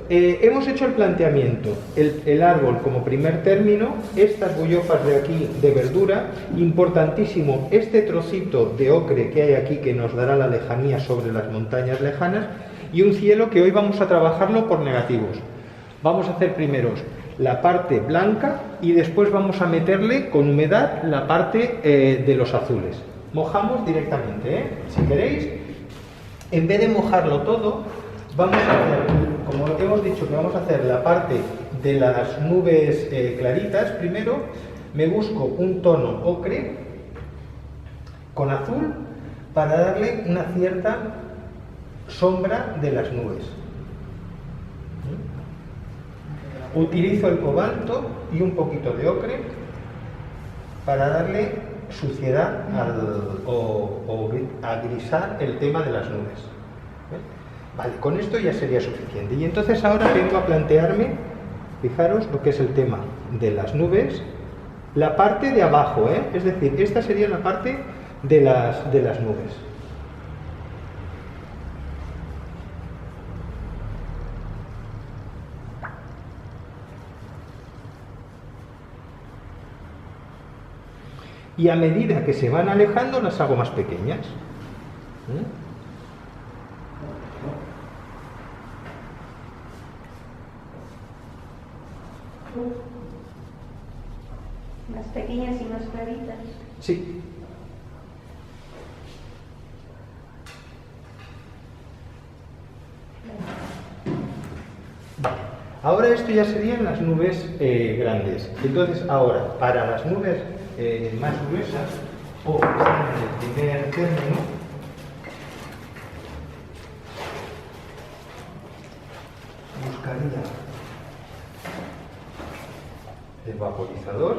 Hemos hecho el planteamiento, el árbol como primer término, estas bullofas de aquí de verdura, importantísimo este trocito de ocre que hay aquí que nos dará la lejanía sobre las montañas lejanas y un cielo que hoy vamos a trabajarlo por negativos. Vamos a hacer primero la parte blanca y después vamos a meterle con humedad la parte de los azules. Mojamos directamente, si queréis, en vez de mojarlo todo, vamos a hacer, como hemos dicho que vamos a hacer la parte de las nubes claritas, primero me busco un tono ocre con azul para darle una cierta sombra de las nubes. Utilizo el cobalto y un poquito de ocre para darle suciedad o agrisar el tema de las nubes. Vale, con esto ya sería suficiente. Y entonces ahora vengo a plantearme, fijaros lo que es el tema de las nubes, la parte de abajo, es decir, esta sería la parte de las nubes. Y a medida que se van alejando las hago más pequeñas. Más pequeñas y más claritas. Sí. Vale. Ahora esto ya serían las nubes grandes. Entonces ahora, para las nubes más gruesas, o que están en el primer término, buscaría el vaporizador.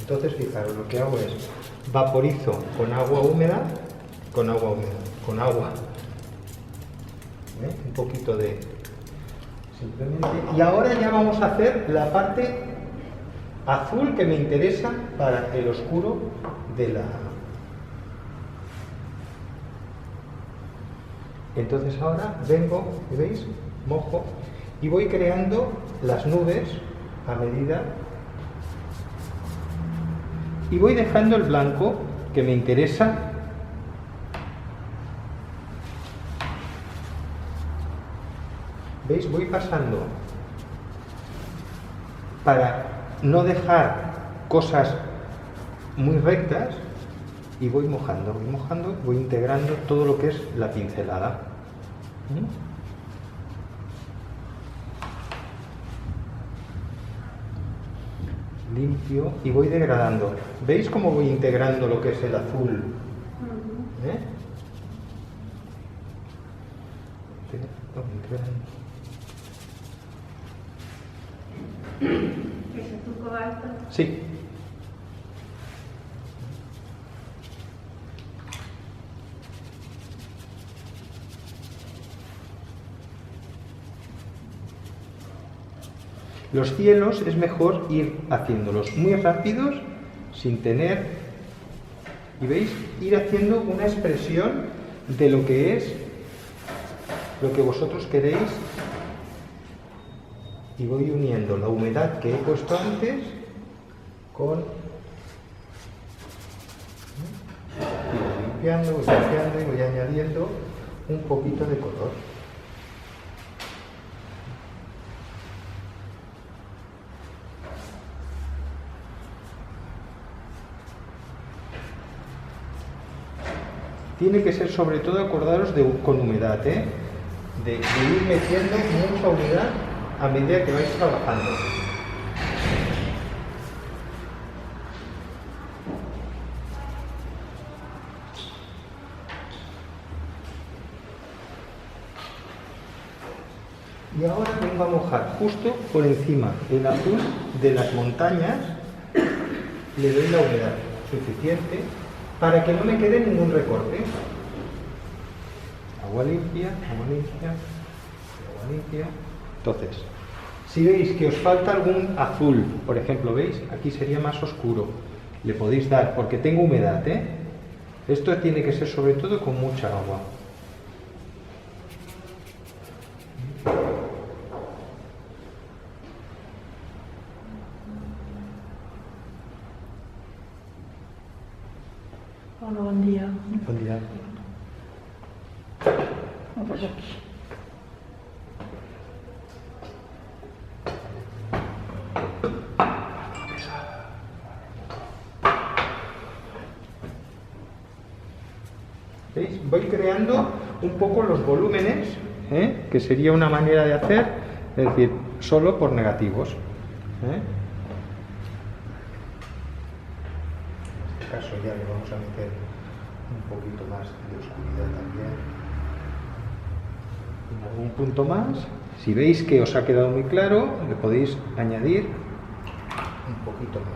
Entonces fijaros, lo que hago es vaporizo con agua húmeda, con agua, un poquito de simplemente, y ahora ya vamos a hacer la parte azul que me interesa para el oscuro de la... Entonces ahora vengo, ¿veis? Mojo y voy creando las nubes a medida y voy dejando el blanco que me interesa ¿veis? Voy pasando para no dejar cosas muy rectas y voy mojando, voy integrando todo lo que es la pincelada. Limpio y voy degradando. ¿Veis cómo voy integrando lo que es el azul? ¿Ese es tu cobalto? Sí. Los cielos es mejor ir haciéndolos muy rápidos, sin tener, y veis, ir haciendo una expresión de lo que es, lo que vosotros queréis, y voy uniendo la humedad que he puesto antes con... Y voy limpiando y voy añadiendo un poquito de color. Tiene que ser sobre todo, acordaros, con humedad, de ir metiendo mucha humedad a medida que vais trabajando. Y ahora vengo a mojar justo por encima el azul de las montañas, le doy la humedad suficiente para que no me quede ningún recorte. Agua limpia, agua limpia, agua limpia. Entonces, si veis que os falta algún azul, por ejemplo, ¿veis? Aquí sería más oscuro. Le podéis dar, porque tengo humedad, Esto tiene que ser sobre todo con mucha agua. Hola, buen día. Buen día. Vamos aquí. ¿Veis? Voy creando un poco los volúmenes, que sería una manera de hacer, es decir, solo por negativos. En este caso ya le vamos a meter un poquito más de oscuridad también. En algún punto más, si veis que os ha quedado muy claro, le podéis añadir un poquito más.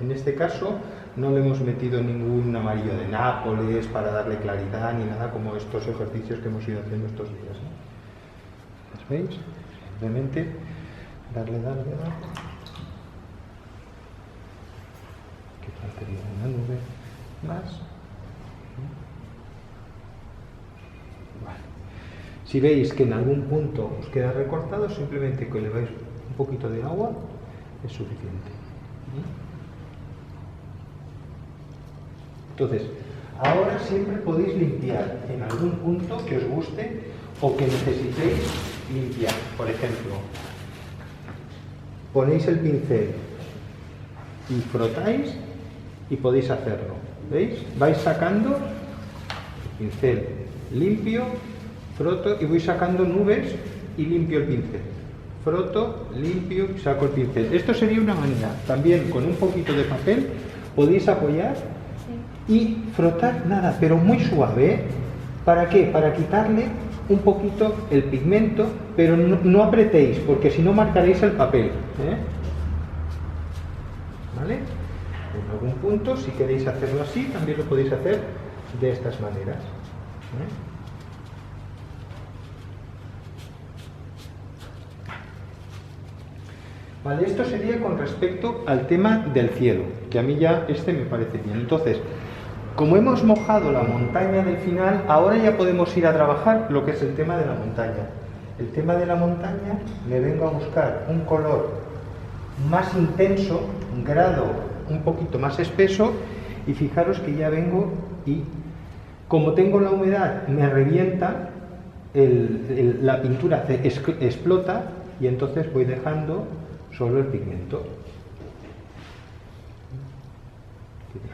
En este caso no le hemos metido ningún amarillo de Nápoles para darle claridad ni nada como estos ejercicios que hemos ido haciendo estos días. ¿Las veis? Simplemente darle. Que faltaría una nube más. Vale. Si veis que en algún punto os queda recortado, simplemente que le veis un poquito de agua es suficiente. Entonces, ahora siempre podéis limpiar en algún punto que os guste o que necesitéis limpiar. Por ejemplo, ponéis el pincel y frotáis y podéis hacerlo. ¿Veis? Vais sacando el pincel limpio, froto y voy sacando nubes y limpio el pincel. Froto, limpio y saco el pincel. Esto sería una manera. También con un poquito de papel podéis apoyar y frotar nada, pero muy suave. ¿Para qué? Para quitarle un poquito el pigmento, pero no apretéis, porque si no marcaréis el papel. ¿Vale? En algún punto, si queréis hacerlo así, también lo podéis hacer de estas maneras. Vale, esto sería con respecto al tema del cielo, que a mí ya me parece bien. Entonces, como hemos mojado la montaña del final, ahora ya podemos ir a trabajar lo que es el tema de la montaña. El tema de la montaña, le vengo a buscar un color más intenso, un grado un poquito más espeso, y fijaros que ya vengo y, como tengo la humedad, me revienta, la pintura explota y entonces voy dejando solo el pigmento.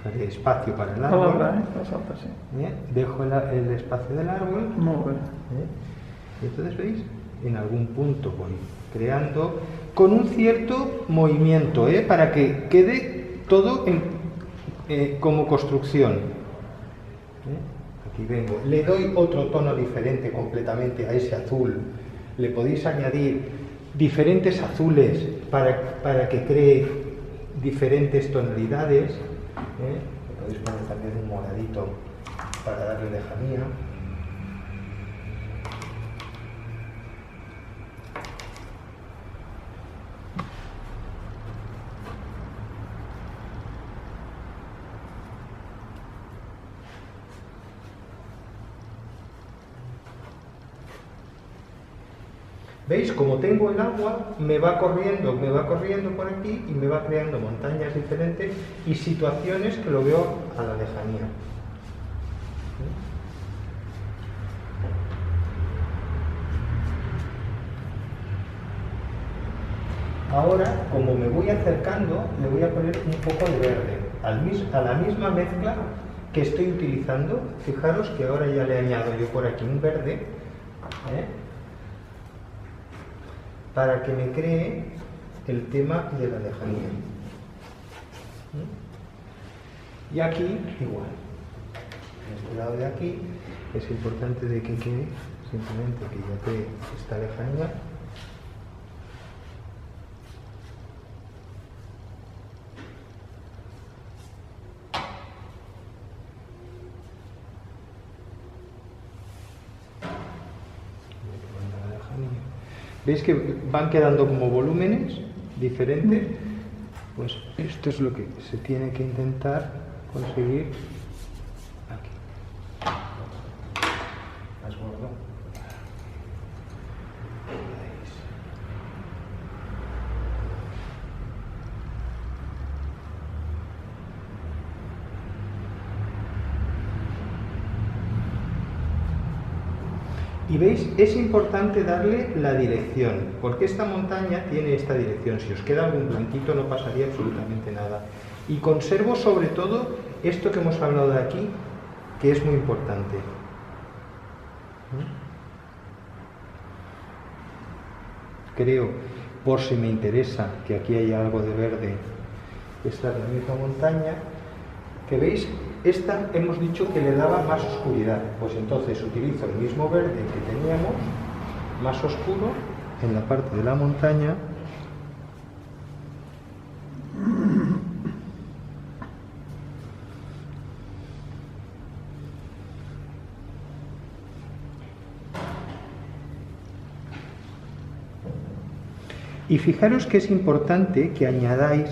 Dejaré espacio para el árbol. Dejo el espacio del árbol. Y entonces veis, en algún punto voy creando con un cierto movimiento, para que quede todo como construcción. Aquí vengo, le doy otro tono diferente completamente a ese azul. Le podéis añadir diferentes azules para que cree diferentes tonalidades. Podéis poner también un moradito para darle lejanía. ¿Veis? Como tengo el agua, me va corriendo por aquí y me va creando montañas diferentes y situaciones que lo veo a la lejanía. Ahora, como me voy acercando, le voy a poner un poco de verde. A la misma mezcla que estoy utilizando, fijaros que ahora ya le añado yo por aquí un verde, para que me cree el tema de la lejanía. Y aquí igual. En este lado de aquí es importante de que quede simplemente que ya te esta lejanía. ¿Veis que van quedando como volúmenes? diferente, pues esto es lo que se tiene que intentar conseguir aquí. Más gordo. Y veis, es importante darle la dirección, porque esta montaña tiene esta dirección. Si os queda algún blanquito no pasaría absolutamente nada. Y conservo sobre todo esto que hemos hablado de aquí, que es muy importante. Creo, por si me interesa, que aquí hay algo de verde. Esta es la misma montaña, que veis, esta hemos dicho que le daba más oscuridad, pues entonces utilizo el mismo verde que teníamos, más oscuro, en la parte de la montaña. Y fijaros que es importante que añadir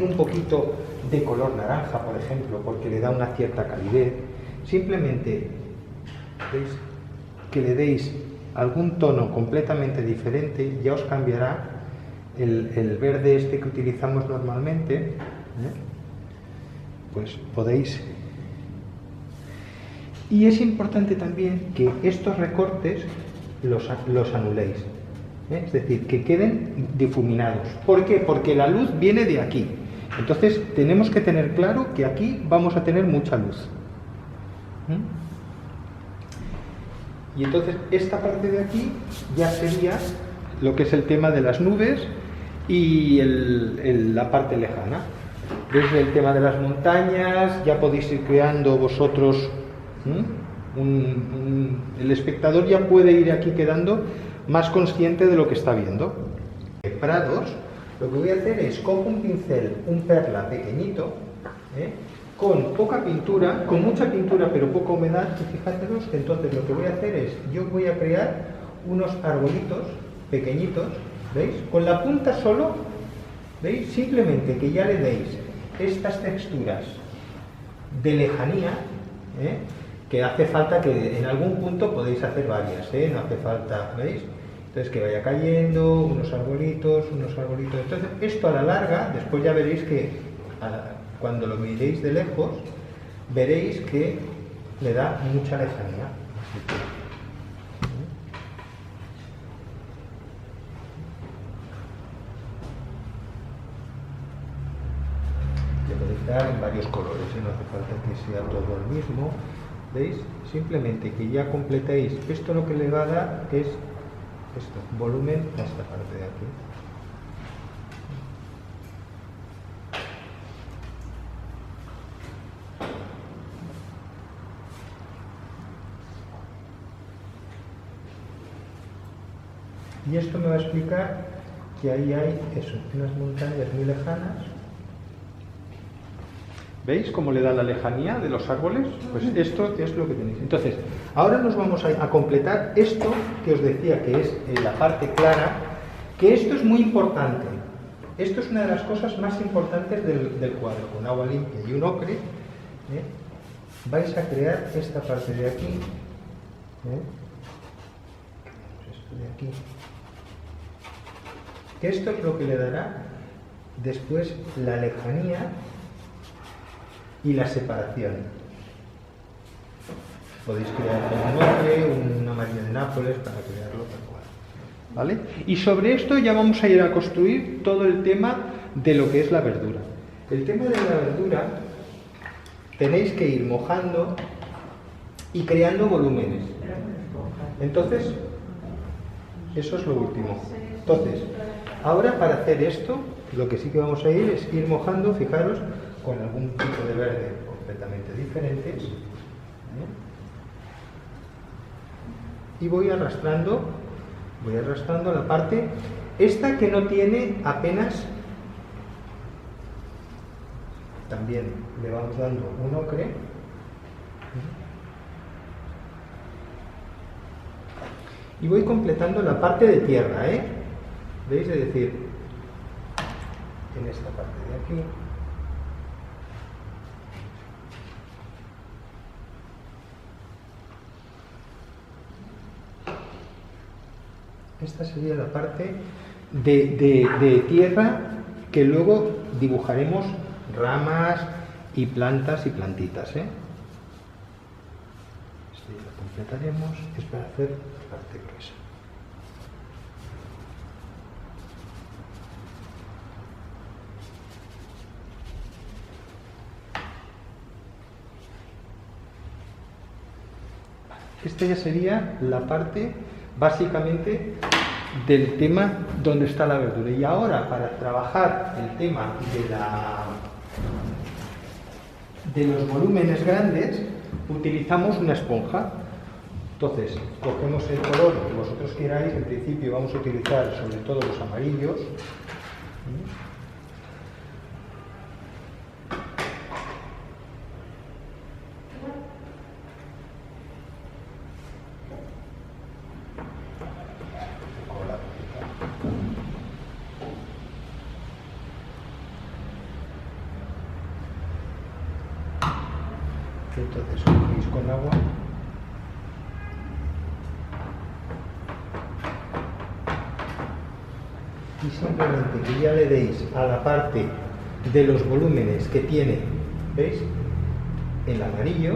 un poquito de color naranja, por ejemplo, porque le da una cierta calidez. Simplemente, ¿veis?, que le deis algún tono completamente diferente, ya os cambiará el verde este que utilizamos normalmente, pues podéis. Y es importante también que estos recortes los anuléis, es decir, que queden difuminados. ¿Por qué? Porque la luz viene de aquí. Entonces tenemos que tener claro que aquí vamos a tener mucha luz. Y entonces esta parte de aquí ya sería lo que es el tema de las nubes y la parte lejana. Desde el tema de las montañas ya podéis ir creando vosotros, el espectador ya puede ir aquí quedando más consciente de lo que está viendo. Prados, lo que voy a hacer es cojo un pincel, un perla pequeñito, con poca pintura, con mucha pintura pero poca humedad, y fijaros que entonces lo que voy a hacer es, yo voy a crear unos arbolitos pequeñitos, ¿veis? Con la punta solo, ¿veis? Simplemente que ya le deis estas texturas de lejanía, que hace falta que en algún punto podéis hacer varias, no hace falta, ¿veis? Entonces que vaya cayendo, unos arbolitos. Entonces esto a la larga, después ya veréis que cuando lo miréis de lejos, veréis que le da mucha lejanía. Le podéis dar en varios colores, no hace falta que sea todo el mismo. ¿Veis? Simplemente que ya completéis. Esto lo que le va a dar es esto, volumen a esta parte de aquí. Y esto me va a explicar que ahí hay eso, unas montañas muy lejanas. ¿Veis cómo le da la lejanía de los árboles? Pues esto es lo que tenéis. Entonces, ahora nos vamos a completar esto que os decía que es la parte clara, que esto es muy importante. Esto es una de las cosas más importantes del cuadro. Con agua limpia y un ocre, vais a crear esta parte de aquí. Esto de aquí. Que esto es lo que le dará después la lejanía y la separación. Podéis crear un ocre, una María de Nápoles para crearlo tal cual. ¿Vale? Y sobre esto ya vamos a ir a construir todo el tema de lo que es la verdura. El tema de la verdura tenéis que ir mojando y creando volúmenes. Entonces, eso es lo último. Entonces, ahora para hacer esto, lo que sí que vamos a ir es ir mojando, fijaros, con algún tipo de verde completamente diferentes. Y voy arrastrando la parte, esta que no tiene apenas, también le vamos dando un ocre. Y voy completando la parte de tierra, ¿veis? Es decir, en esta parte de aquí. Esta sería la parte de tierra que luego dibujaremos ramas y plantas y plantitas, ¿eh? Esto ya lo completaremos, es para hacer la parte gruesa. Esta ya sería la parte básicamente del tema donde está la verdura. Y ahora, para trabajar el tema de los volúmenes grandes, utilizamos una esponja. Entonces, cogemos el color que vosotros queráis. En principio vamos a utilizar sobre todo los amarillos. Entonces cogéis con agua y simplemente que ya le deis a la parte de los volúmenes que tiene, ¿veis? El amarillo,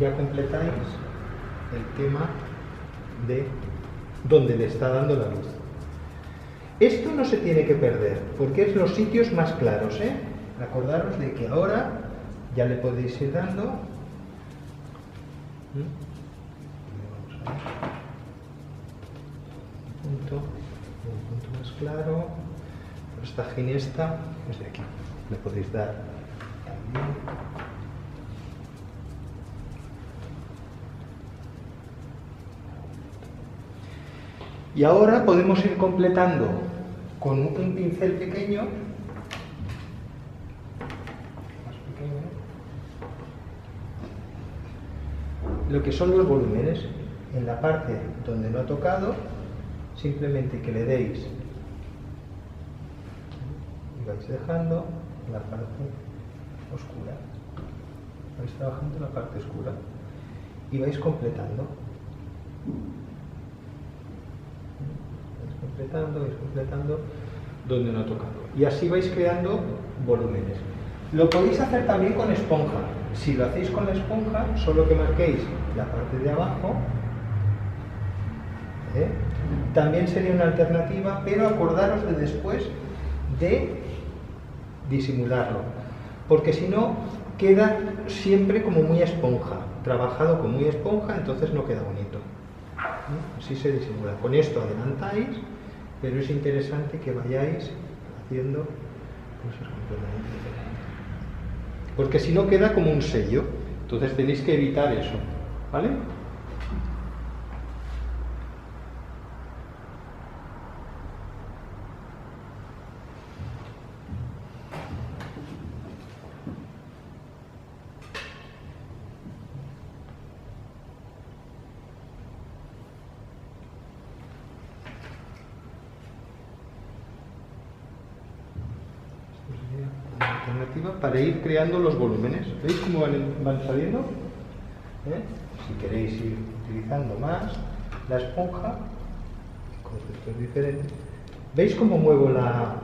ya completáis el tema de donde le está dando la luz. Esto no se tiene que perder porque es los sitios más claros, ¿eh? Acordaros de que ahora ya le podéis ir dando. Vamos a ver. Un punto más claro. Esta ginesta es de aquí. Le podéis dar también. Y ahora podemos ir completando con un pincel pequeño. Lo que son los volúmenes. En la parte donde no ha tocado, simplemente que le deis y vais dejando la parte oscura. Vais trabajando la parte oscura y vais completando. Vais completando donde no ha tocado. Y así vais creando volúmenes. Lo podéis hacer también con esponja. Si lo hacéis con la esponja, solo que marquéis la parte de abajo, también sería una alternativa, pero acordaros de después de disimularlo, porque si no queda siempre como muy esponja, trabajado con muy esponja, entonces no queda bonito. Así se disimula. Con esto adelantáis, pero es interesante que vayáis haciendo cosas completamente diferentes. Porque si no queda como un sello, entonces tenéis que evitar eso, ¿vale? Alternativa para ir creando los volúmenes. ¿Veis cómo van saliendo? Si queréis ir utilizando más la esponja, conceptos diferentes. ¿Veis cómo muevo la...?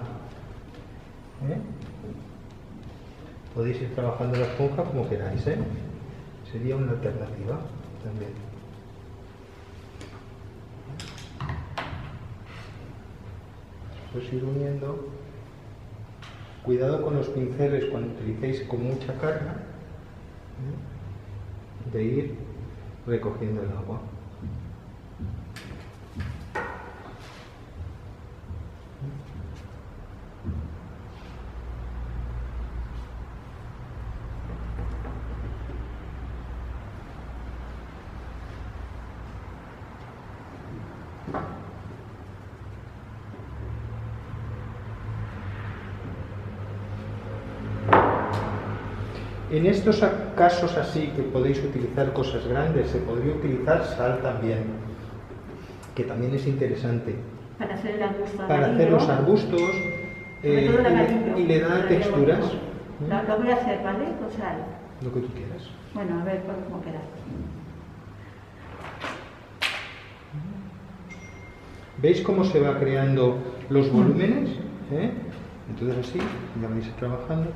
Podéis ir trabajando la esponja como queráis, Sería una alternativa también. Pues ir uniendo. Cuidado con los pinceles cuando utilicéis con mucha carga, de ir recogiendo el agua. En estos casos así que podéis utilizar cosas grandes, se podría utilizar sal también, que también es interesante. Para hacer el arbusto para hacer amarillo. los arbustos Sobre todo el amarillo. y le da texturas. Lo voy a hacer, ¿vale? Con sal. Lo que tú quieras. Bueno, a ver cómo queda. ¿Veis cómo se va creando los volúmenes? ¿Eh? Entonces así, ya vais trabajando.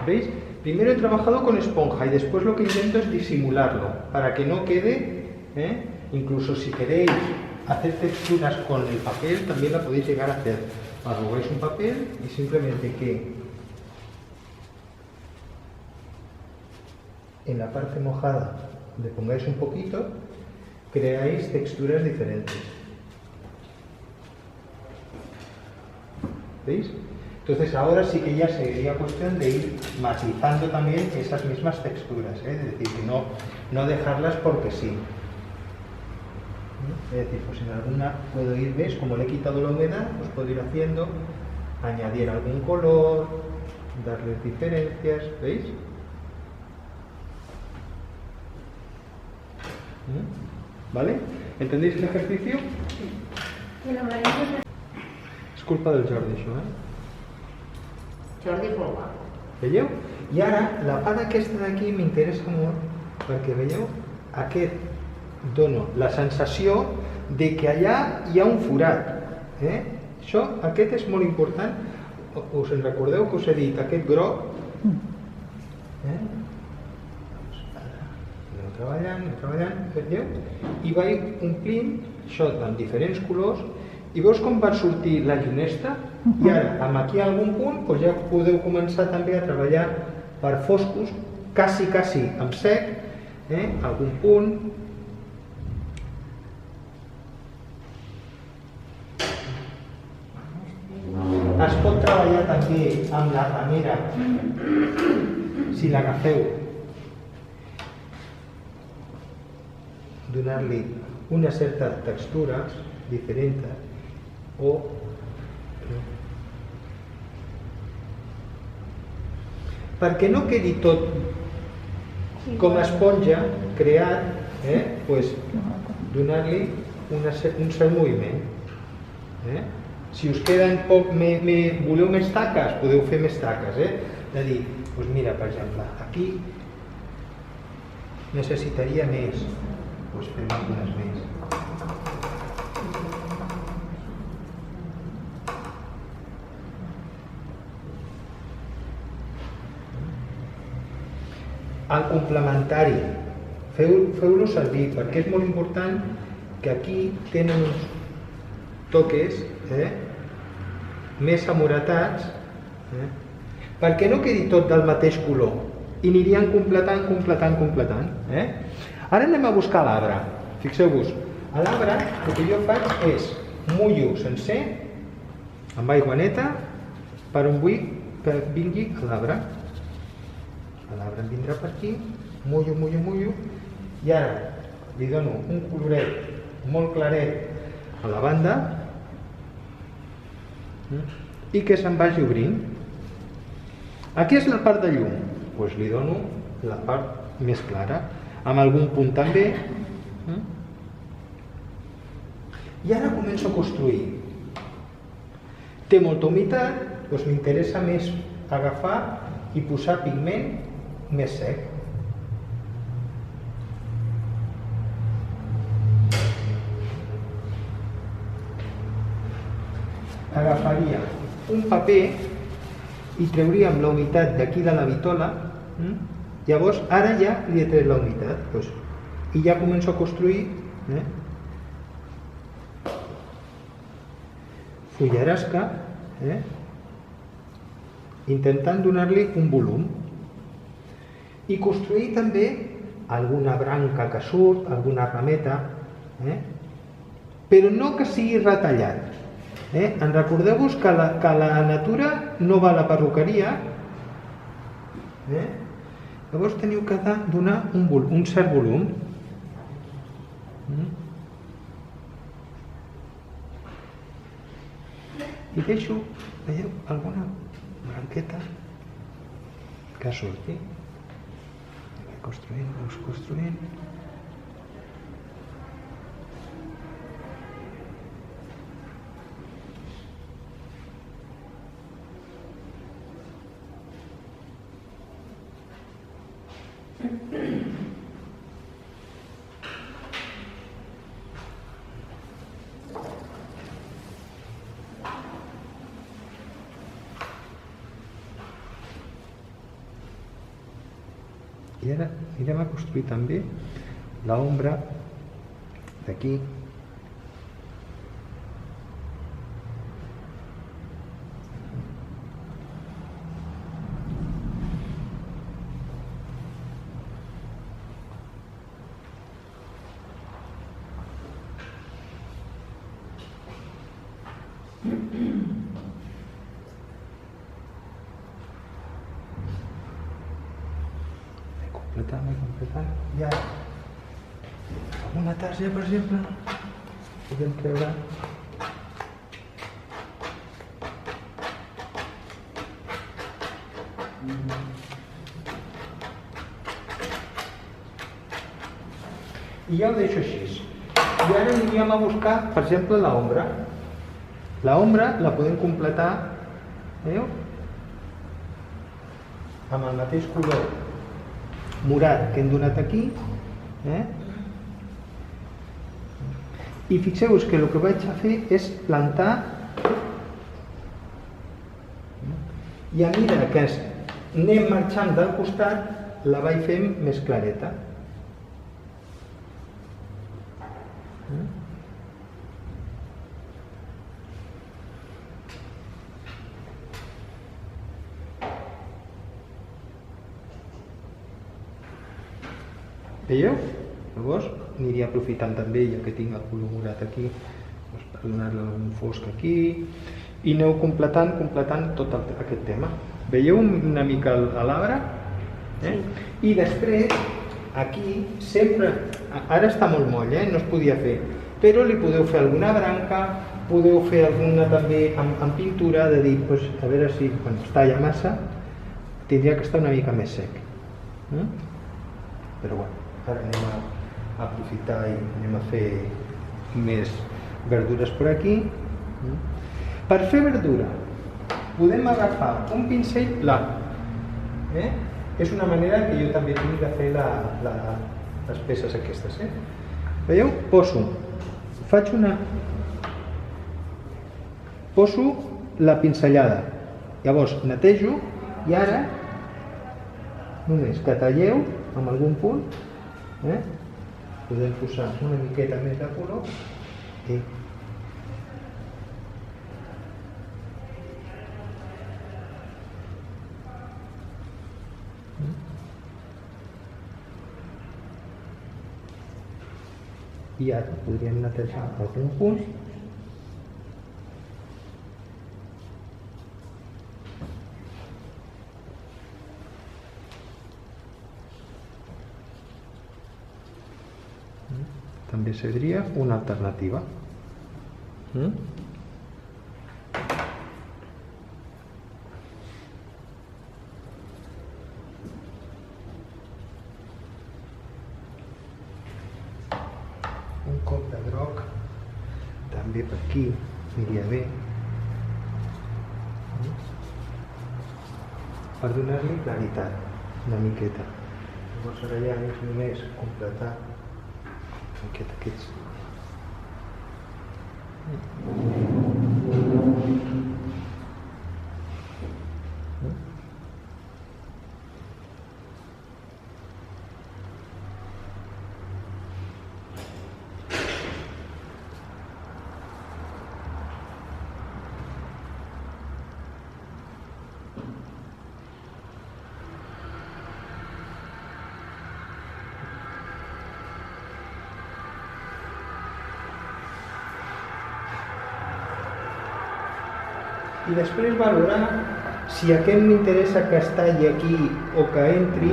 ¿Veis? Primero he trabajado con esponja y después lo que intento es disimularlo para que no quede, incluso si queréis hacer texturas con el papel, también la podéis llegar a hacer. Arrugáis un papel y simplemente que en la parte mojada le pongáis un poquito, creáis texturas diferentes. ¿Veis? Entonces ahora sí que ya sería cuestión de ir matizando también esas mismas texturas, es decir, que no dejarlas porque sí. Es decir, pues en alguna puedo ir, ¿ves? Como le he quitado la humedad, pues puedo ir haciendo, añadir algún color, darles diferencias, ¿veis? ¿Vale? ¿Entendéis el ejercicio? Sí. El amarillo És culpa del Jordi, això, Jordi Poma. Veieu? I ara, la part aquesta d'aquí m'interessa molt perquè, veieu, aquest dono la sensació de que allà hi ha un forat. Aquest és molt important. Us en recordeu que us he dit aquest groc? Aneu treballant, veieu? I vaig omplint això amb diferents colors i veus com va sortir la llunesta? I ara, amb aquí algun punt, doncs ja podeu començar també a treballar per foscos, quasi amb sec, algun punt. Es pot treballar també amb la ramera, si l'agafeu, donar-li una certa textura diferent o perquè no quedi tot com a esponja creat, pues, donar-li un cert moviment. Si us queden poc, voleu més taques, podeu fer més taques. De dir, doncs mira, per exemple, aquí necessitaria més, doncs fem algunes més. El complementari, feu-lo servir, perquè és molt important que aquí tenen uns toques més amoratats, perquè no quedi tot del mateix color i anirien completant. Ara anem a buscar l'arbre. Fixeu-vos, a l'arbre el que jo faig és mullo sencer amb aigua neta per on vull que vingui l'arbre. L'arbre em vindrà per aquí, mullo, i ara li dono un coloret molt claret a la banda i que se'n vagi obrint. Aquí és la part de llum, doncs li dono la part més clara, amb algun punt també. I ara començo a construir. Té molta humitat, doncs m'interessa més agafar i posar pigment més sec. Agafaria un paper i treuríem la humitat d'aquí de la vitola. Llavors ara ja li he tret la humitat i ja començo a construir fullarasca, intentant donar-li un volum i construir també alguna branca que surt, alguna rameta, però no que sigui retallat. En recordeu-vos que la natura no va a la perruqueria, llavors teniu que donar un cert volum. I deixo, veieu, alguna branqueta que surti. Vaig construint. I ara anirem a construir també l'ombra d'aquí. Completar. I ara, amb una tarja, per exemple, podem treure i ja ho deixo així. I ara aniríem a buscar, per exemple, l'ombra. L'ombra la podem completar, veieu? Amb el mateix color morat que hem donat aquí. I fixeu-vos que el que vaig a fer és plantar, i a mesura que anem marxant del costat, la vaig fent més clareta. Veieu? Llavors aniria aprofitant també, ja que tinc el color morat aquí, doncs per donar-li un fosc aquí, i aneu completant tot aquest tema. Veieu una mica l'arbre? I després, aquí, sempre, ara està molt moll, no es podia fer, però li podeu fer alguna branca, podeu fer alguna també amb pintura, de dir, a veure si quan es talla massa, tindria que estar una mica més sec. Però bueno, ara anem a aprofitar i anem a fer més verdures per aquí. Per fer verdura podem agafar un pincell pla. És una manera que jo també tinc de fer les peces aquestes. Veieu? Poso la pinzellada, llavors netejo i ara només que talleu amb algun punt, podem posar una miqueta més de color i ara podríem netejar algun punt. També seria una alternativa. Un cop de groc, també per aquí aniria bé, per donar-li claritat una miqueta. Llavors ara ja és només completar aquests. I després valorar si aquest m'interessa que es talli aquí o que entri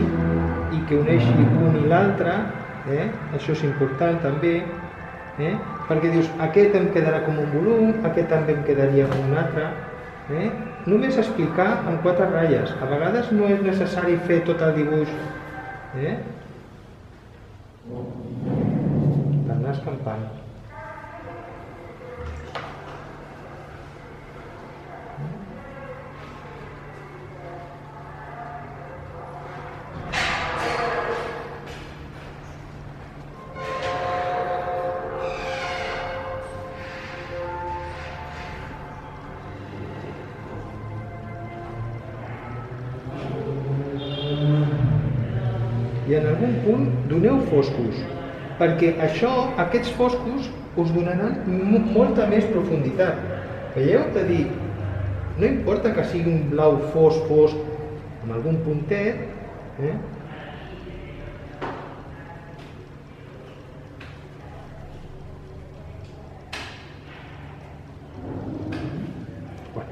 i que uneixi un i l'altre, això és important també, Perquè dius, aquest em quedarà com un volum, aquest també em quedaria com un altre. Només explicar en 4 ratlles. A vegades no és necessari fer tot el dibuix. Per anar escampant. I en algun punt doneu foscos, perquè aquests foscos us donaran molta més profunditat. Veieu? És a dir, no importa que sigui un blau fosc, amb algun puntet,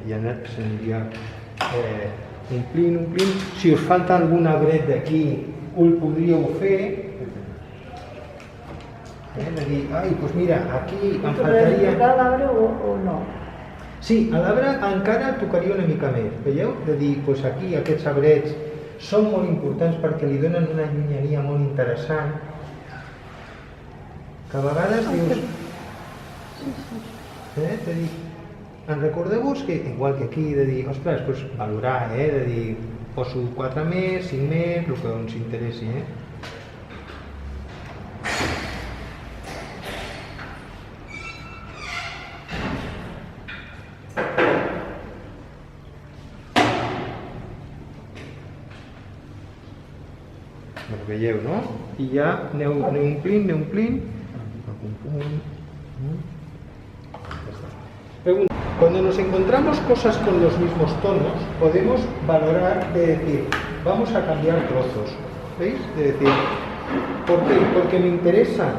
i s'aniria omplint. Si us falta algun arbret d'aquí, el podríeu fer, de dir, doncs mira, aquí em faltaria... Tocar l'arbre o no? Sí, a l'arbre encara tocaria una mica més, veieu? De dir, doncs aquí aquests arbrets són molt importants perquè li donen una llunyania molt interessant, que a vegades dius... De dir, en recordeu-vos que, igual que aquí, de dir, ostres, doncs valorar, de dir, poso 4 més, 5 més, el que ens interessi, Ho veieu, no? I ja aneu omplint, algun punt... Pregunta. Cuando nos encontramos cosas con los mismos tonos, podemos valorar de decir, vamos a cambiar trozos. ¿Veis? De decir, ¿por qué? Porque me interesa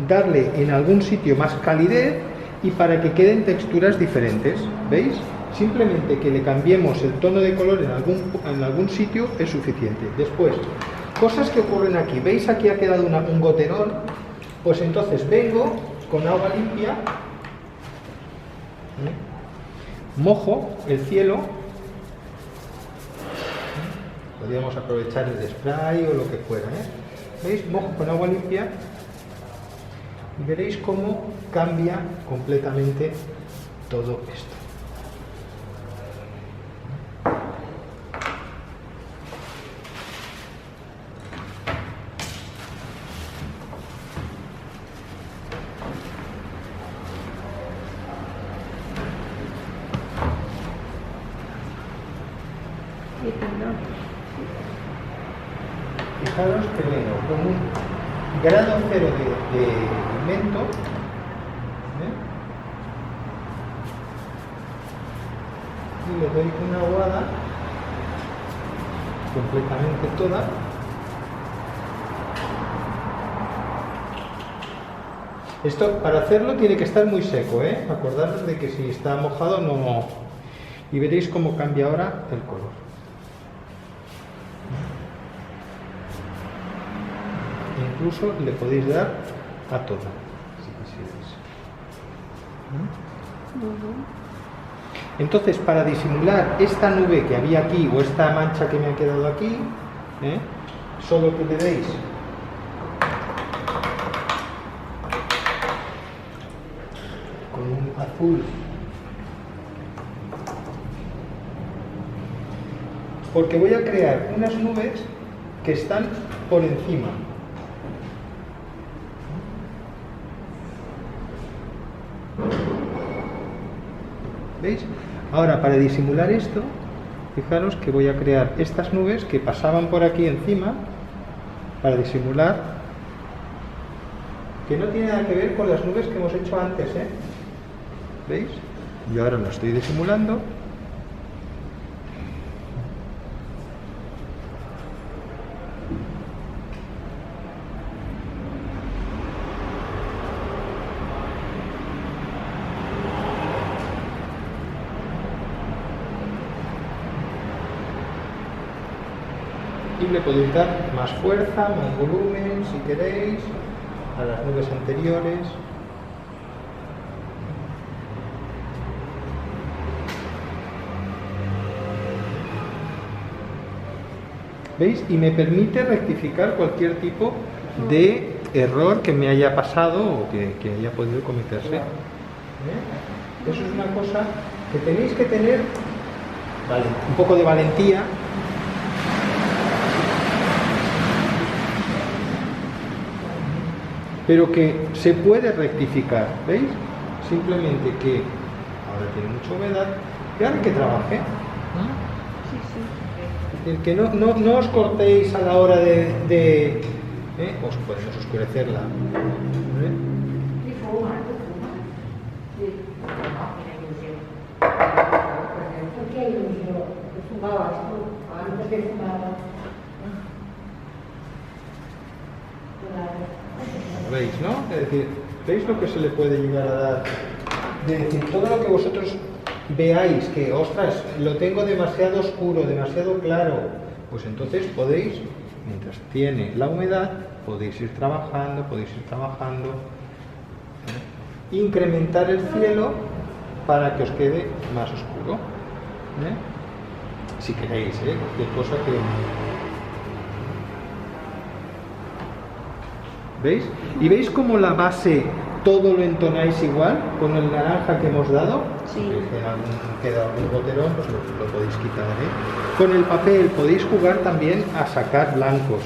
darle en algún sitio más calidez y para que queden texturas diferentes. ¿Veis? Simplemente que le cambiemos el tono de color en algún sitio es suficiente. Después, cosas que ocurren aquí. ¿Veis? Aquí ha quedado un goterón. Pues entonces vengo con agua limpia, mojo el cielo, podríamos aprovechar el spray o lo que fuera, ¿veis? Mojo con agua limpia y veréis cómo cambia completamente todo esto. Fijaros que vengo con un grado 0 de pigmento, y le doy una aguada completamente toda. Esto, para hacerlo, tiene que estar muy seco, acordaros de que si está mojado no... Y veréis cómo cambia ahora el color. Incluso le podéis dar a toda, si quisierais. Entonces, para disimular esta nube que había aquí o esta mancha que me ha quedado aquí, solo que le deis con un azul, porque voy a crear unas nubes que están por encima. ¿Veis? Ahora, para disimular esto, fijaros que voy a crear estas nubes que pasaban por aquí encima para disimular, que no tiene nada que ver con las nubes que hemos hecho antes, ¿veis? Yo ahora lo estoy disimulando. Y le podéis dar más fuerza, más volumen, si queréis, a las nubes anteriores. ¿Veis? Y me permite rectificar cualquier tipo de error que me haya pasado o que haya podido cometerse. Eso es una cosa que tenéis que tener un poco de valentía. Pero que se puede rectificar, ¿veis? Simplemente que ahora tiene mucha humedad y ahora que trabaje. El que no os cortéis a la hora de os podemos oscurecerla. ¿Veis, no? Es decir, ¿veis lo que se le puede llegar a dar? De decir, todo lo que vosotros veáis que, ostras, lo tengo demasiado oscuro, demasiado claro, pues entonces podéis, mientras tiene la humedad, podéis ir trabajando, incrementar el cielo para que os quede más oscuro. Si queréis, cualquier cosa que... ¿Veis? ¿Y veis cómo la base todo lo entonáis igual con el naranja que hemos dado? Sí. Si queda algún goterón, pues lo podéis quitar. Con el papel podéis jugar también a sacar blancos,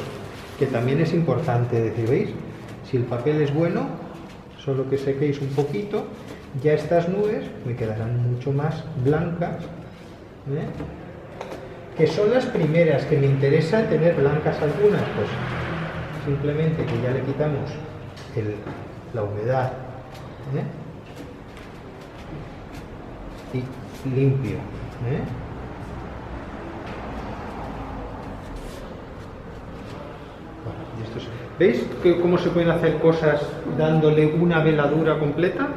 que también es importante. Decir, ¿veis? Si el papel es bueno, solo que sequéis un poquito, ya estas nubes me quedarán mucho más blancas, que son las primeras que me interesa tener blancas algunas, pues simplemente que ya le quitamos la humedad y limpio. Bueno, y esto ¿veis cómo se pueden hacer cosas dándole una veladura completa?